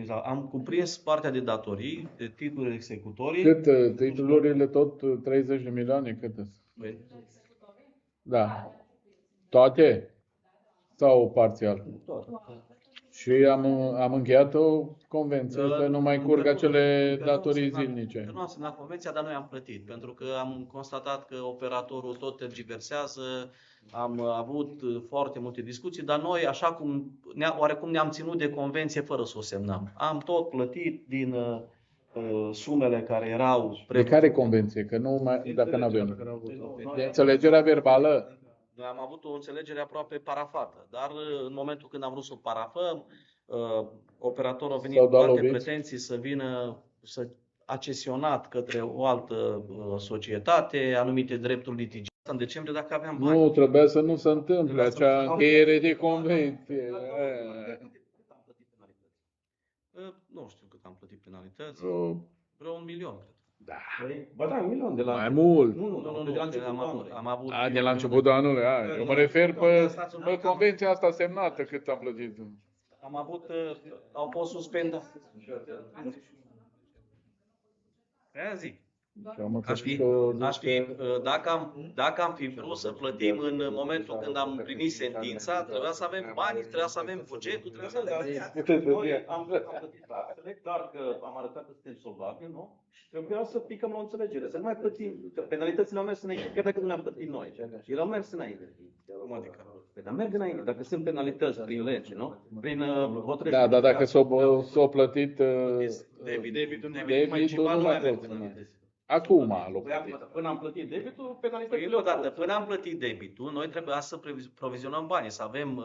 cuprins. Am cuprins partea de datorii, de titluri executorii. Cât titlurile tot 30 de milioane? Cât sunt? Păi, Da. Toate? Sau parțial? Și am încheiat o convenție că nu mai curg acele datorii zilnice. Că nu am semnat convenția, dar noi am plătit. Pentru că am constatat că operatorul tot tergiversează, am avut foarte multe discuții, dar noi, așa cum oarecum ne-am ținut de convenție fără să o semnăm. Am tot plătit din sumele care erau... De care convenție? Că nu mai, dacă nu avem. De înțelegerea verbală? Noi am avut o înțelegere aproape parafată, dar în momentul când am vrut să o parafăm, operatorul a venit cu alte pretenții să vină, să a cesionat către o altă societate, anumite drepturi litigiate în decembrie dacă aveam bani. Nu, trebuia să nu se întâmple acea încheiere de convenție. Nu știu cât am plătit penalități, vreo 1 milion, cred. Da. Ba da, 1 milion de la... Mai mult. Nu, de la început am avut... De la începutul anului. Eu mă refer pe convenția asta semnată cât am plătit. Am avut, au fost suspendați. Aia zic. Dacă am fi vrut să plătim în momentul când am primit sentința, trebuia să avem bani, trebuia să avem bugetul, trebuia să avem... Noi am plătit taxele, dar că am arătat că suntem solvabili, nu? Și trebuia să picăm la o înțelegere, să nu mai plătim, că penalitățile au mers înainte, chiar dacă nu le-am plătit noi. Ele au mers înainte. Cum adică? Păi, dar merg înainte, dacă sunt penalități prin lege, nu? Prin hotărâri. Da, dar dacă s-o plătit Debitul nu mai plătit. Acum l-o plătit. Până am plătit debitul, penalitățile odată, până am plătit debitul, noi trebuia să provizionăm banii, să avem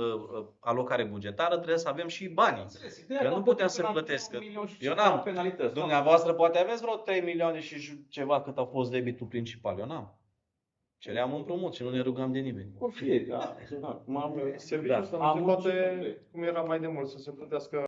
alocare bugetară, trebuie să avem și banii. Că nu putem să plătesc. Eu n-am. Dumneavoastră poate aveți vreo 3 milioane și ceva cât a fost debitul principal. Eu n-am. Ceream împrumut și nu ne rugam de nimeni. Cu fie, da. Serviciul ăsta nu se poate, cum era mai de mult, să se plătească